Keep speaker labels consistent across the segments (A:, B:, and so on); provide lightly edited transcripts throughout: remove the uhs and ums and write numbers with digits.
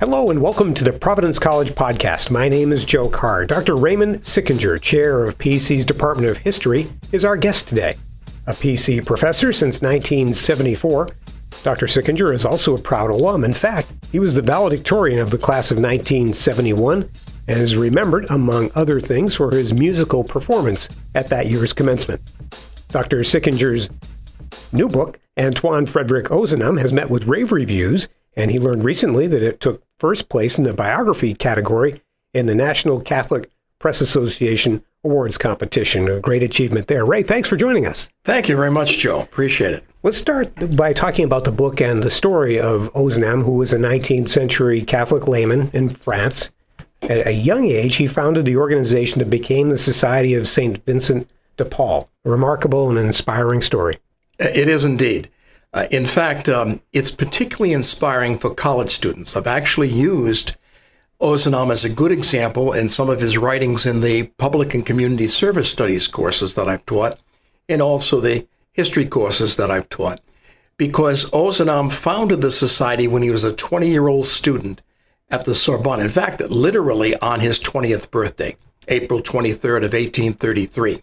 A: Hello and welcome to the Providence College Podcast. My name is Joe Carr. Dr. Raymond Sickinger, chair of PC's Department of History, is our guest today. A PC professor since 1974, Dr. Sickinger is also a proud alum. In fact, he was the valedictorian of the class of 1971 and is remembered, among other things, for his musical performance at that year's commencement. Dr. Sickinger's new book, Antoine Frederic Ozanam, has met with rave reviews, and he learned recently that it took first place in the biography category in the National Catholic Press Association Awards competition. A great achievement there. Ray, thanks for joining us.
B: Thank you very much, Joe. Appreciate it.
A: Let's start by talking about the book and the story of Ozanam, who was a 19th century Catholic layman in France. At a young age, he founded the organization that became the Society of St. Vincent De Paul. A remarkable and inspiring story.
B: It is indeed. In fact, it's particularly inspiring for college students. I've actually used Ozanam as a good example in some of his writings in the public and community service studies courses that I've taught, and also the history courses that I've taught. Because Ozanam founded the society when he was a 20-year-old student at the Sorbonne. In fact, literally on his 20th birthday, April 23rd of 1833.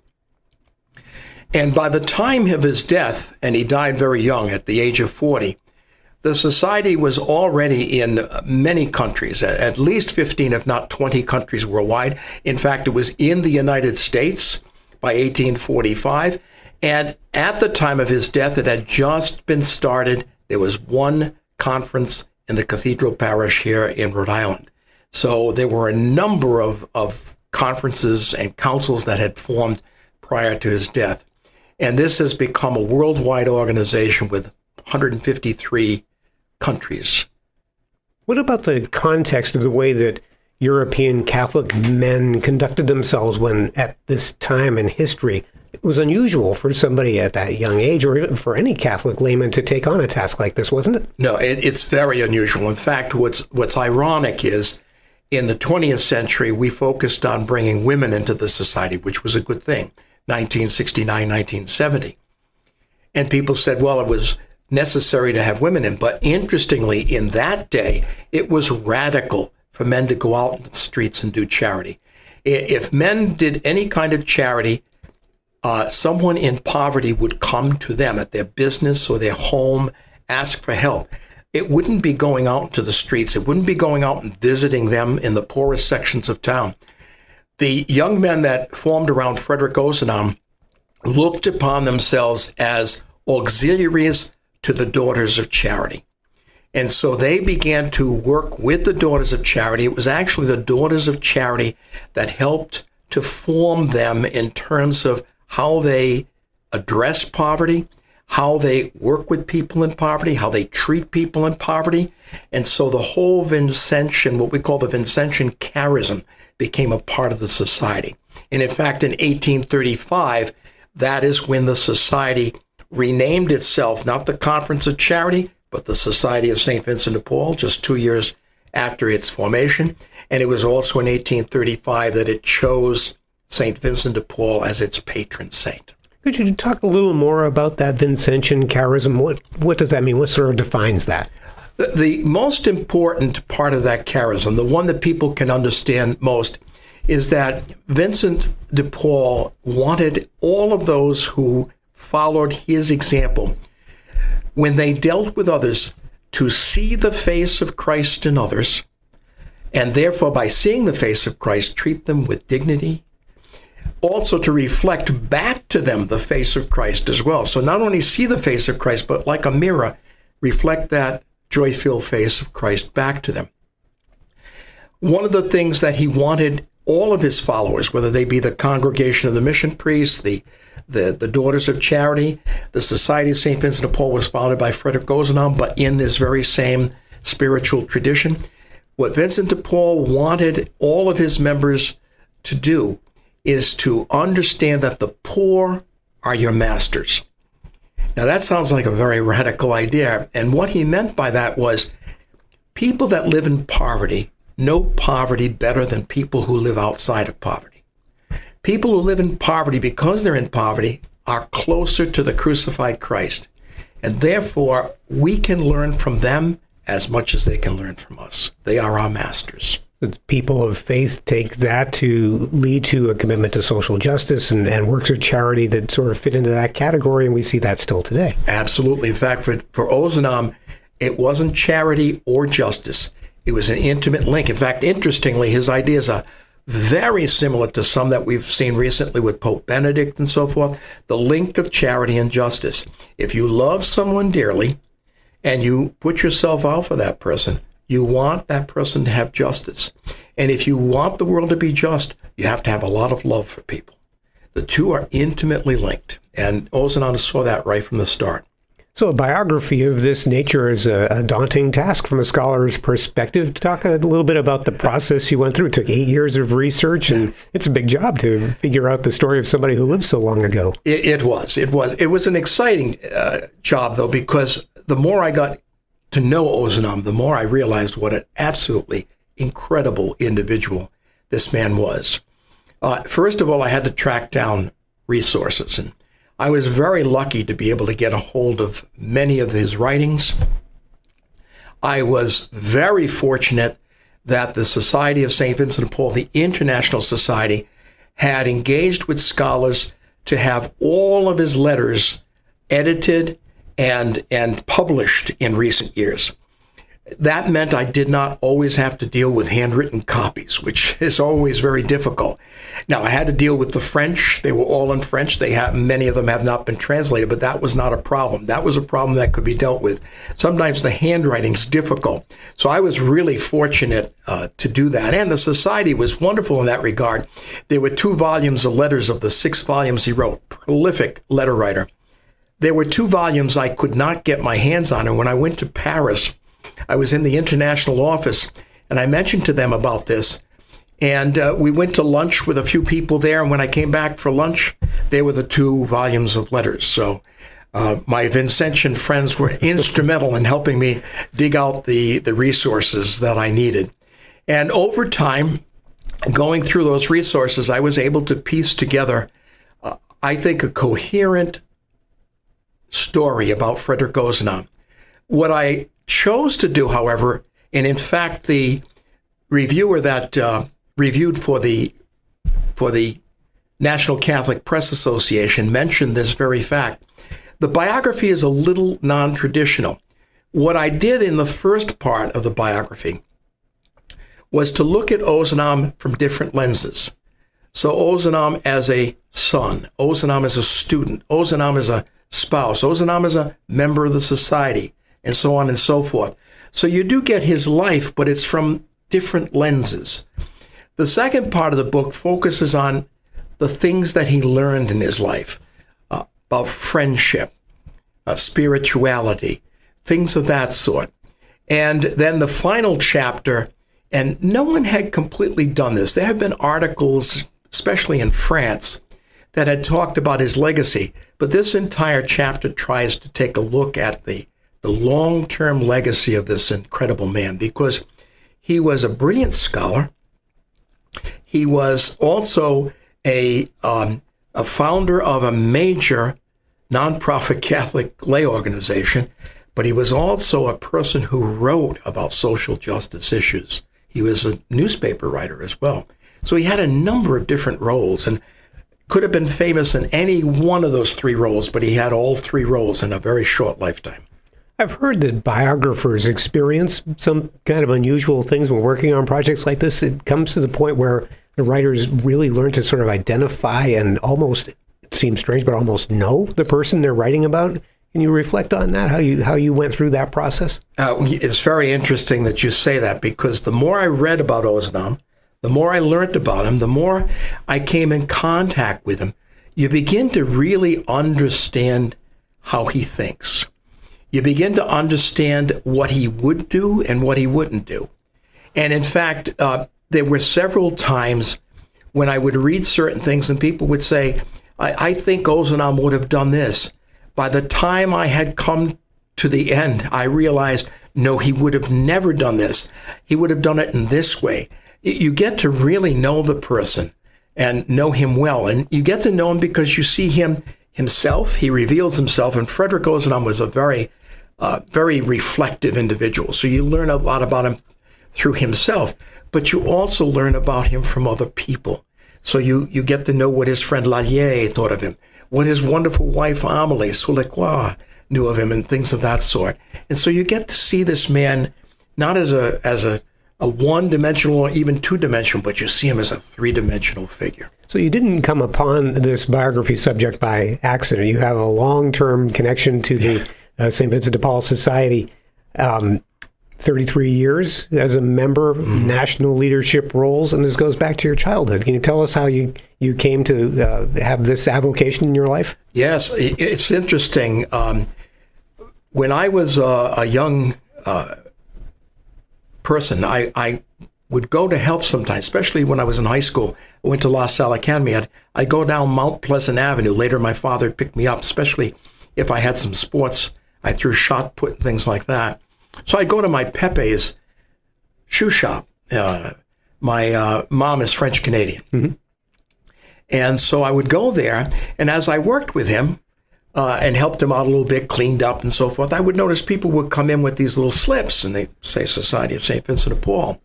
B: And by the time of his death, and he died very young at the age of 40, the society was already in many countries, at least 15, if not 20 countries worldwide. In fact, it was in the United States by 1845. And at the time of his death, it had just been started. There was one conference in the cathedral parish here in Rhode Island. So there were a number of conferences and councils that had formed prior to his death. And this has become a worldwide organization with 153 countries.
A: What about the context of the way that European Catholic men conducted themselves when, at this time in history, it was unusual for somebody at that young age, or even for any Catholic layman, to take on a task like this, wasn't it?
B: No, it's very unusual. In fact, what's ironic is, in the 20th century, we focused on bringing women into the society, which was a good thing. 1969, 1970. And people said, well, it was necessary to have women in. But interestingly, in that day, it was radical for men to go out in the streets and do charity. If men did any kind of charity, someone in poverty would come to them at their business or their home, ask for help. It wouldn't be going out into the streets. It wouldn't be going out and visiting them in the poorest sections of town. The young men that formed around Frederic Ozanam looked upon themselves as auxiliaries to the Daughters of Charity. And so they began to work with the Daughters of Charity. It was actually the Daughters of Charity that helped to form them in terms of how they address poverty, how they work with people in poverty, how they treat people in poverty. And so the whole Vincentian, what we call the Vincentian charism, became a part of the society. And in fact, in 1835, that is when the society renamed itself, not the Conference of Charity, but the Society of St. Vincent de Paul, just 2 years after its formation. And it was also in 1835 that it chose St. Vincent de Paul as its patron saint.
A: Could you talk a little more about that Vincentian charism? What does that mean? What sort of defines that?
B: The most important part of that charism, the one that people can understand most, is that Vincent de Paul wanted all of those who followed his example, when they dealt with others, to see the face of Christ in others, and therefore, by seeing the face of Christ, treat them with dignity. Also to reflect back to them the face of Christ as well. So not only see the face of Christ, but like a mirror, reflect that joy-filled face of Christ back to them. One of the things that he wanted all of his followers, whether they be the Congregation of the Mission Priests, the Daughters of Charity, the Society of St. Vincent de Paul was founded by Frederic Ozanam, but in this very same spiritual tradition. What Vincent de Paul wanted all of his members to do is to understand that the poor are your masters. Now that sounds like a very radical idea, and what he meant by that was people that live in poverty know poverty better than people who live outside of poverty. People who live in poverty, because they're in poverty, are closer to the crucified Christ, and therefore we can learn from them as much as they can learn from us. They are our masters.
A: People of faith take that to lead to a commitment to social justice and works of charity that sort of fit into that category, and we see that still today.
B: Absolutely. In fact, for Ozanam, it wasn't charity or justice. It was an intimate link. In fact, interestingly, his ideas are very similar to some that we've seen recently with Pope Benedict and so forth, the link of charity and justice. If you love someone dearly and you put yourself out for that person, you want that person to have justice. And if you want the world to be just, you have to have a lot of love for people. The two are intimately linked. And Ozanam saw that right from the start.
A: So a biography of this nature is a daunting task from a scholar's perspective. Talk a little bit about the process you went through. It took 8 years of research, and it's a big job to figure out the story of somebody who lived so long ago.
B: It was an exciting job, though, because the more I got to know Ozanam, the more I realized what an absolutely incredible individual this man was. First of all, I had to track down resources, and I was very lucky to be able to get a hold of many of his writings. I was very fortunate that the Society of St. Vincent de Paul, the international society, had engaged with scholars to have all of his letters edited and published in recent years. That meant I did not always have to deal with handwritten copies, which is always very difficult. Now, I had to deal with the French. They were all in French. Many of them have not been translated, but that was not a problem. That was a problem that could be dealt with. Sometimes the handwriting's difficult. So I was really fortunate to do that. And the society was wonderful in that regard. There were 2 volumes of letters of the 6 volumes he wrote. Prolific letter writer. There were 2 volumes I could not get my hands on. And when I went to Paris, I was in the international office, and I mentioned to them about this. And we went to lunch with a few people there. And when I came back for lunch, there were the 2 volumes of letters. So my Vincentian friends were instrumental in helping me dig out the resources that I needed. And over time, going through those resources, I was able to piece together, I think, a coherent story about Frederic Ozanam. What I chose to do, however, and in fact, the reviewer that reviewed for the National Catholic Press Association mentioned this very fact. The biography is a little non-traditional. What I did in the first part of the biography was to look at Ozanam from different lenses. So Ozanam as a son, Ozanam as a student, Ozanam as a spouse, Ozanam as a member of the society, and so on and so forth. So you do get his life, but it's from different lenses. The second part of the book focuses on the things that he learned in his life, about friendship, spirituality, things of that sort. And then the final chapter, and no one had completely done this. There have been articles, especially in France, that had talked about his legacy, but this entire chapter tries to take a look at the long-term legacy of this incredible man, because he was a brilliant scholar. He was also a founder of a major nonprofit Catholic lay organization, but he was also a person who wrote about social justice issues. He was a newspaper writer as well. So he had a number of different roles and could have been famous in any one of those 3 roles, but he had all 3 roles in a very short lifetime.
A: I've heard that biographers experience some kind of unusual things when working on projects like this. It comes to the point where the writers really learn to sort of identify and almost, it seems strange, but almost know the person they're writing about. Can you reflect on that, how you went through that process?
B: It's very interesting that you say that, because the more I read about Ozanam, the more I learned about him, the more I came in contact with him, you begin to really understand how he thinks. You begin to understand what he would do and what he wouldn't do. And in fact, there were several times when I would read certain things and people would say, I think Ozanam would have done this. By the time I had come to the end, I realized, no, he would have never done this. He would have done it in this way. You get to really know the person and know him well. And you get to know him because you see him himself. He reveals himself. And Frederic Ozanam was a very very reflective individual. So you learn a lot about him through himself, but you also learn about him from other people. So you get to know what his friend Lallier thought of him, what his wonderful wife Amélie Soulekwa knew of him, and things of that sort. And so you get to see this man not as a one-dimensional or even two-dimensional, but you see him as a three-dimensional figure.
A: So you didn't come upon this biography subject by accident. You have a long-term connection to the St. Vincent De Paul Society. 33 years as a member of national leadership roles, and this goes back to your childhood. Can you tell us how you came to have this avocation in your life?
B: Yes, it's interesting. When I was a young person, I would go to help sometimes, especially when I was in high school. I went to La Salle Academy. I'd go down Mount Pleasant Avenue. Later, my father would pick me up, especially if I had some sports. I threw shot put and things like that. So I'd go to my Pepe's shoe shop. My mom is French-Canadian. Mm-hmm. And so I would go there, and as I worked with him and helped him out a little bit, cleaned up and so forth, I would notice people would come in with these little slips, and they'd say Society of St. Vincent de Paul.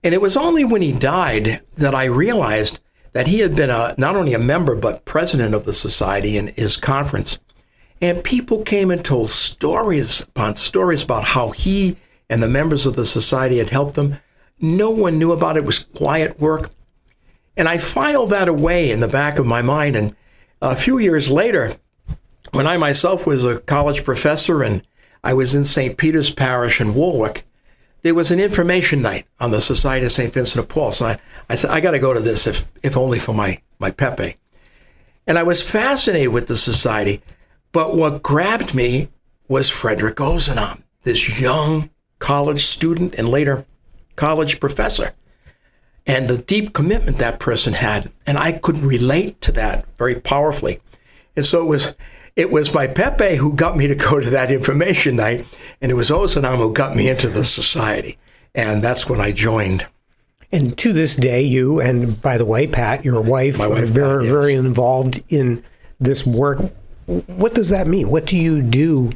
B: And it was only when he died that I realized that he had been not only a member, but president of the society in his conference. And people came and told stories upon stories about how he and the members of the society had helped them. No one knew about it. It was quiet work. And I filed that away in the back of my mind. And a few years later, when I myself was a college professor and I was in St. Peter's Parish in Warwick, there was an information night on the Society of St. Vincent de Paul. So I said, I got to go to this, if only for my Pepe. And I was fascinated with the society. But what grabbed me was Frederic Ozanam, this young college student and later college professor, and the deep commitment that person had. And I could relate to that very powerfully. And so it was my Pepe who got me to go to that information night, and it was Ozanam who got me into the society. And that's when I joined.
A: And to this day, you, and by the way, Pat, your wife, are very, very involved in this work. What does that mean? What do you do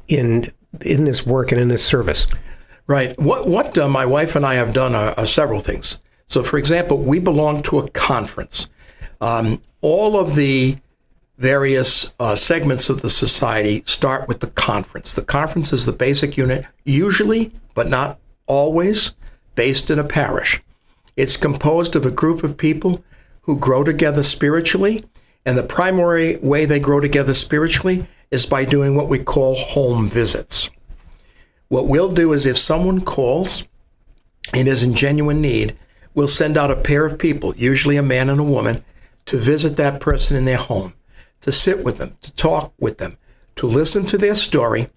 A: in this work and in this service?
B: Right. What my wife and I have done are several things. So, for example, we belong to a conference. All of the various segments of the society start with the conference. The conference is the basic unit, usually, but not always, based in a parish. It's composed of a group of people who grow together spiritually. And the primary way they grow together spiritually is by doing what we call home visits. What we'll do is if someone calls and is in genuine need, we'll send out a pair of people, usually a man and a woman, to visit that person in their home, to sit with them, to talk with them, to listen to their story,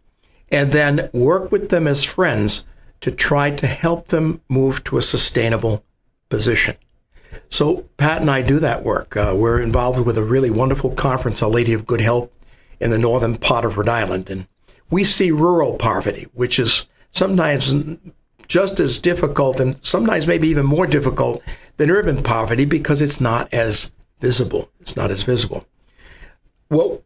B: and then work with them as friends to try to help them move to a sustainable position. So Pat and I do that work. We're involved with a really wonderful conference, Our Lady of Good Help, in the northern part of Rhode Island. And we see rural poverty, which is sometimes just as difficult and sometimes maybe even more difficult than urban poverty because it's not as visible. What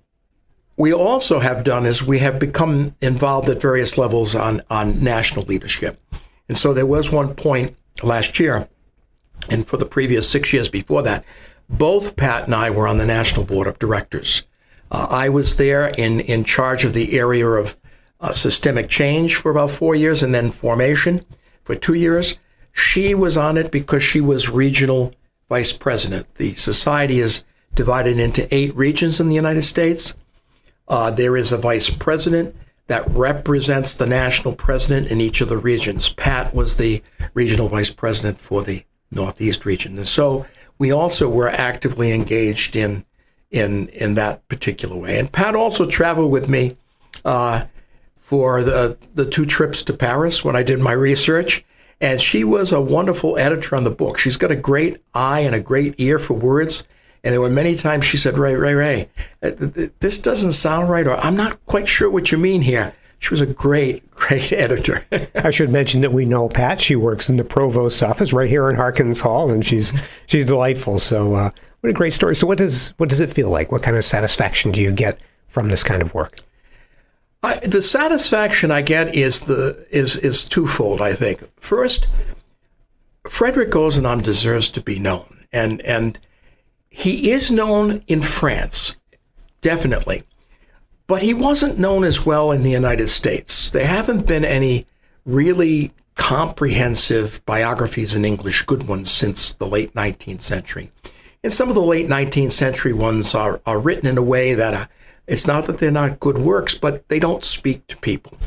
B: we also have done is we have become involved at various levels on national leadership. And so there was one point last year, and for the previous 6 years before that, both Pat and I were on the National Board of Directors. I was there in charge of the area of systemic change for about 4 years and then formation for 2 years. She was on it because she was regional vice president. The society is divided into 8 regions in the United States. There is a vice president that represents the national president in each of the regions. Pat was the regional vice president for the Northeast region. And so we also were actively engaged in that particular way. And Pat also traveled with me for the 2 trips to Paris when I did my research. And she was a wonderful editor on the book. She's got a great eye and a great ear for words. And there were many times she said, Ray, this doesn't sound right, or I'm not quite sure what you mean here. She was a great editor.
A: I should mention that we know Pat. She works in the provost's office right here in Harkins Hall, and she's delightful. So what a great story. So what does it feel like? What kind of satisfaction do you get from this kind of work?
B: The satisfaction I get is twofold, I think. First, Frederic Ozanam deserves to be known, and he is known in France, definitely, but he wasn't known as well in the United States. There haven't been any really comprehensive biographies in English, good ones, since the late 19th century. And some of the late 19th century ones are written in a way that it's not that they're not good works, but they don't speak to people.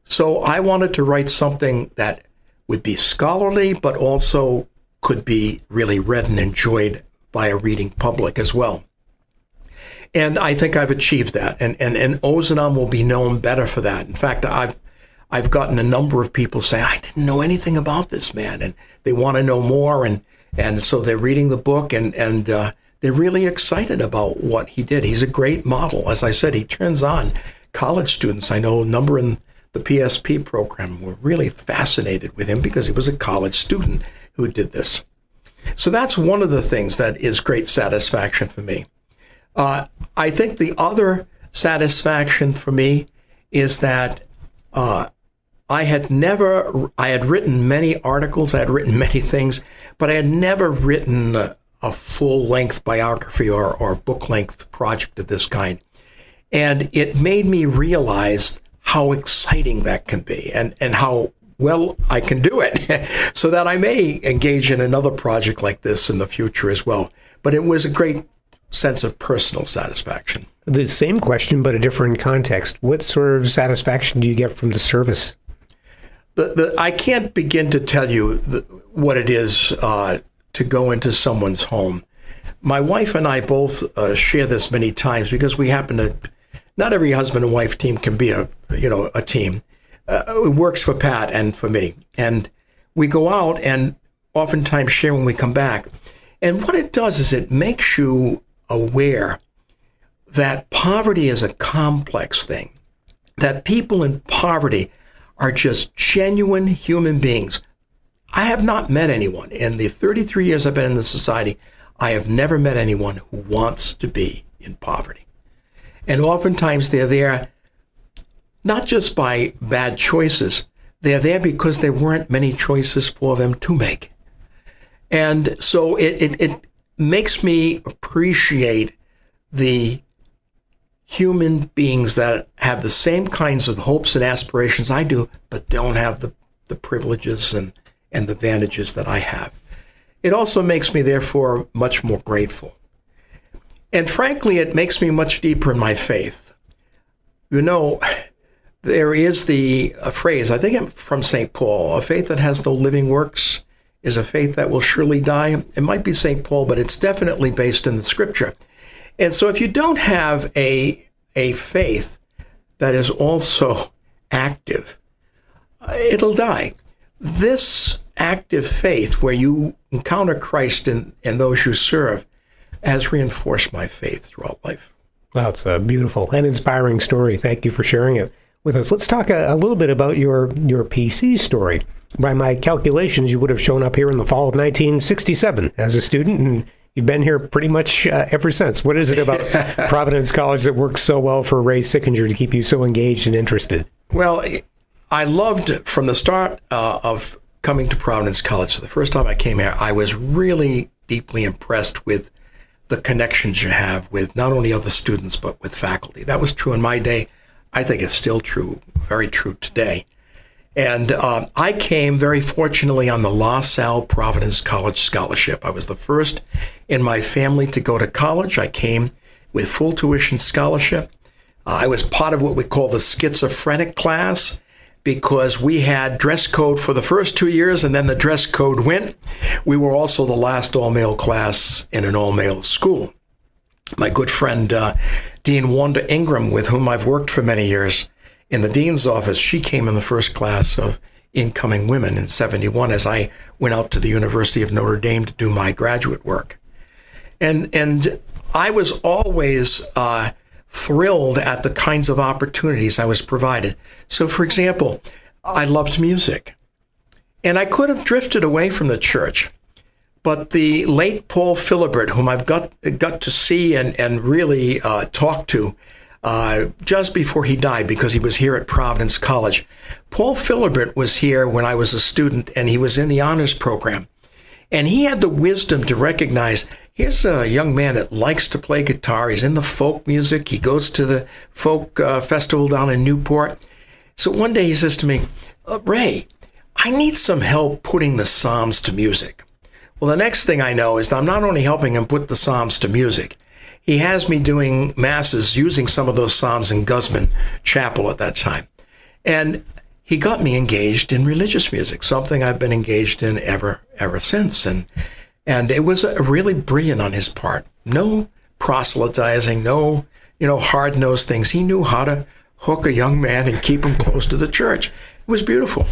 B: So I wanted to write something that would be scholarly, but also could be really read and enjoyed by a reading public as well. And I think I've achieved that. And Ozanam will be known better for that. In fact, I've gotten a number of people say, I didn't know anything about this man, and they want to know more. And so they're reading the book, and they're really excited about what he did. He's a great model. As I said, he turns on college students. I know a number in the PSP program were really fascinated with him because he was a college student who did this. So that's one of the things that is great satisfaction for me. I think the other satisfaction for me is that I had written many articles, I had written many things, but I had never written a full-length biography or book-length project of this kind. And it made me realize how exciting that can be and how well I can do it so that I may engage in another project like this in the future as well. But it was a great sense of personal satisfaction.
A: The same question, but a different context. What sort of satisfaction do you get from the service?
B: I can't begin to tell you what it is to go into someone's home. My wife and I both share this many times because we happen to, not every husband and wife team can be a team. It works for Pat and for me. And we go out and oftentimes share when we come back. And what it does is it makes you aware that poverty is a complex thing, that people in poverty are just genuine human beings. I have not met anyone in the 33 years I've been in the society. I have never met anyone who wants to be in poverty. And oftentimes they're there not just by bad choices, they're there because there weren't many choices for them to make. And so it makes me appreciate the human beings that have the same kinds of hopes and aspirations I do, but don't have the privileges and the advantages that I have. It also makes me, therefore, much more grateful. And frankly, it makes me much deeper in my faith. You know, there is a phrase, I think from St. Paul, a faith that has no living works is a faith that will surely die. It might be St. Paul, but it's definitely based in the scripture. And so if you don't have a faith that is also active, it'll die. This active faith where you encounter Christ in those you serve has reinforced my faith throughout life.
A: Well, it's a beautiful and inspiring story. Thank you for sharing it with us. Let's talk a little bit about your PC story. By my calculations, you would have shown up here in the fall of 1967 as a student, and you've been here pretty much ever since. What is it about Providence College that works so well for Ray Sickinger to keep you so engaged and interested?
B: Well, I loved from the start of coming to Providence College. The first time I came here, I was really deeply impressed with the connections you have with not only other students, but with faculty. That was true in my day. I think it's still true, very true today. And I came very fortunately on the La Salle Providence College Scholarship. I was the first in my family to go to college. I came with full tuition scholarship. I was part of what we call the schizophrenic class because we had dress code for the first 2 years and then the dress code went. We were also the last all-male class in an all-male school. My good friend, Dean Wanda Ingram, with whom I've worked for many years, in the dean's office, she came in the first class of incoming women in 71 as I went out to the University of Notre Dame to do my graduate work. And I was always thrilled at the kinds of opportunities I was provided. So, for example, I loved music. And I could have drifted away from the church. But the late Paul Philibert, whom I've got to see and really talk to, just before he died, because he was here at Providence College. Paul Philibert was here when I was a student, and he was in the honors program. And he had the wisdom to recognize, here's a young man that likes to play guitar. He's in the folk music. He goes to the folk festival down in Newport. So one day he says to me, Ray, I need some help putting the Psalms to music. Well, the next thing I know is that I'm not only helping him put the Psalms to music, he has me doing masses using some of those Psalms in Guzman Chapel at that time. And he got me engaged in religious music, something I've been engaged in ever since. And it was really brilliant on his part. No proselytizing, no, hard-nosed things. He knew how to hook a young man and keep him close to the church. It was beautiful.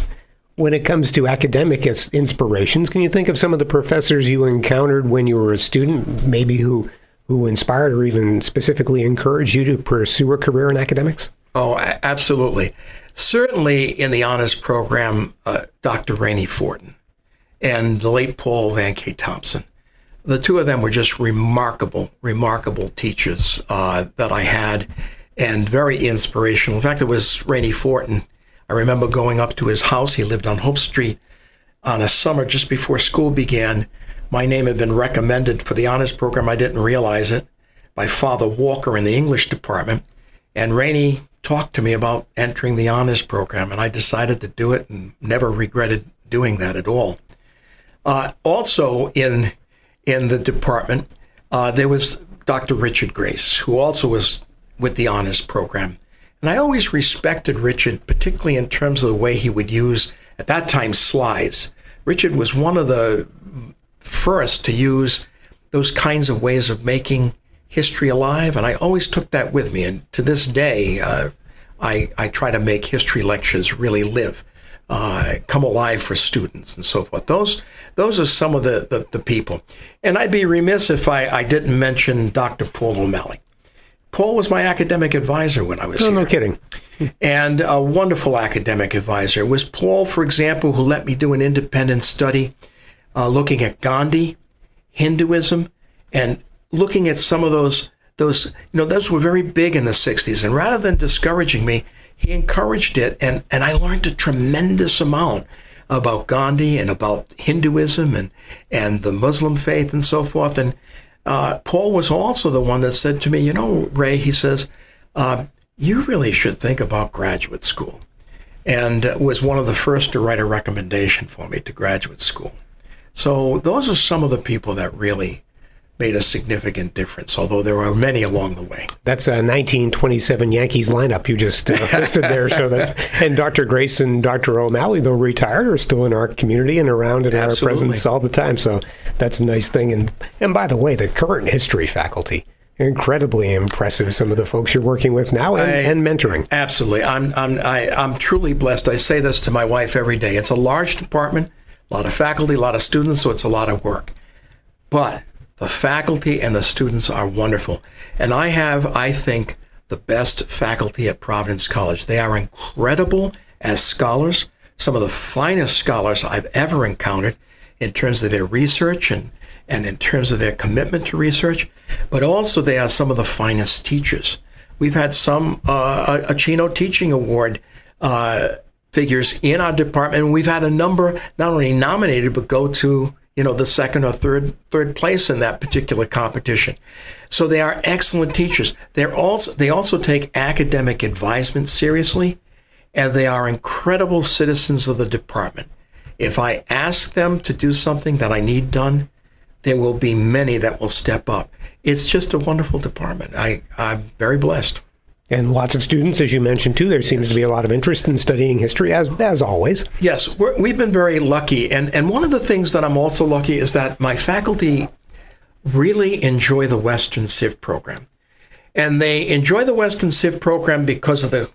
A: When it comes to academic inspirations, can you think of some of the professors you encountered when you were a student, maybe who inspired or even specifically encouraged you to pursue a career in academics?
B: Oh, absolutely. Certainly in the honors program, Dr. Rainey Fortin and the late Paul Van K. Thompson. The two of them were just remarkable teachers that I had, and very inspirational. In fact, it was Rainey Fortin. I remember going up to his house. He lived on Hope Street on a summer just before school began. My name had been recommended for the honors program. I didn't realize it, by Father Walker in the English department. And Rainey talked to me about entering the honors program, and I decided to do it and never regretted doing that at all. Also in the department, there was Dr. Richard Grace, who also was with the honors program. And I always respected Richard, particularly in terms of the way he would use, at that time, slides. Richard was one of the first to use those kinds of ways of making history alive, and I always took that with me. And to this day, I try to make history lectures really live, come alive for students and so forth. Those are some of the people. And I'd be remiss if I didn't mention Dr. Paul O'Malley. Paul was my academic advisor when I was here.
A: No kidding.
B: And a wonderful academic advisor. It was Paul, for example, who let me do an independent study looking at Gandhi, Hinduism, and looking at some of those were very big in the 60s. And rather than discouraging me, he encouraged it. And I learned a tremendous amount about Gandhi and about Hinduism and the Muslim faith and so forth. And Paul was also the one that said to me, Ray, he says, you really should think about graduate school. And was one of the first to write a recommendation for me to graduate school. So those are some of the people that really made a significant difference, although there are many along the way. That's
A: a 1927 Yankees lineup you just listed there. And Dr. Grace and Dr. O'Malley, though retired, are still in our community and around in our presence all the time. So that's a nice thing. And by the way, the current history faculty, incredibly impressive, some of the folks you're working with now and mentoring.
B: Absolutely. I'm truly blessed. I say this to my wife every day. It's a large department, a lot of faculty, a lot of students, so it's a lot of work. But the faculty and the students are wonderful. And I have, I think, the best faculty at Providence College. They are incredible as scholars, some of the finest scholars I've ever encountered in terms of their research and in terms of their commitment to research, but also they are some of the finest teachers. We've had some a Chino Teaching Award figures in our department, and we've had a number not only nominated, but go to the second or third place in that particular competition. So they are excellent teachers. They also take academic advisement seriously, and they are incredible citizens of the department. If I ask them to do something that I need done, there will be many that will step up. It's just a wonderful department. I'm very blessed.
A: And lots of students, as you mentioned, too. There seems to be a lot of interest in studying history, as always.
B: Yes, we've been very lucky. And one of the things that I'm also lucky is that my faculty really enjoy the Western Civ program. And they enjoy the Western Civ program because of the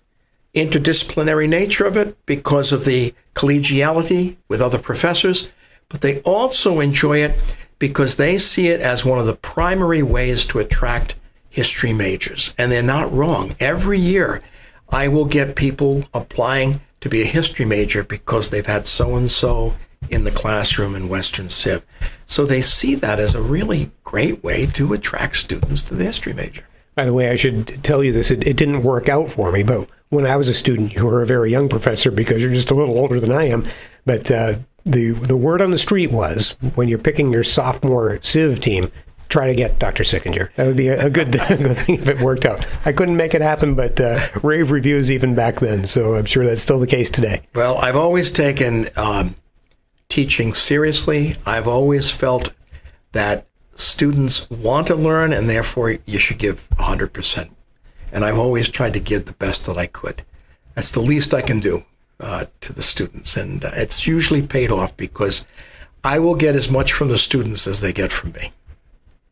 B: interdisciplinary nature of it, because of the collegiality with other professors. But they also enjoy it because they see it as one of the primary ways to attract history majors. And they're not wrong. Every year, I will get people applying to be a history major because they've had so-and-so in the classroom in Western Civ. So they see that as a really great way to attract students to the history major.
A: By the way, I should tell you this, it didn't work out for me, but when I was a student, you were a very young professor because you're just a little older than I am. But the word on the street was, when you're picking your sophomore Civ team, try to get Dr. Sickinger. That would be a good thing if it worked out. I couldn't make it happen, but rave reviews even back then, so I'm sure that's still the case today.
B: Well, I've always taken teaching seriously. I've always felt that students want to learn, and therefore you should give 100%. And I've always tried to give the best that I could. That's the least I can do to the students, and it's usually paid off because I will get as much from the students as they get from me.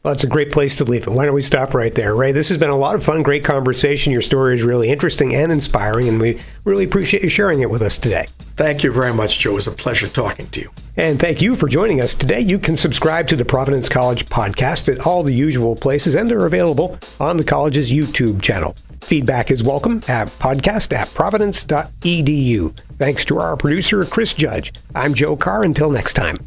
A: Well, that's a great place to leave it. Why don't we stop right there? Ray, this has been a lot of fun, great conversation. Your story is really interesting and inspiring, and we really appreciate you sharing it with us today.
B: Thank you very much, Joe. It was a pleasure talking to you.
A: And thank you for joining us today. You can subscribe to the Providence College podcast at all the usual places, and they're available on the college's YouTube channel. Feedback is welcome at podcast@providence.edu. Thanks to our producer, Chris Judge. I'm Joe Carr. Until next time.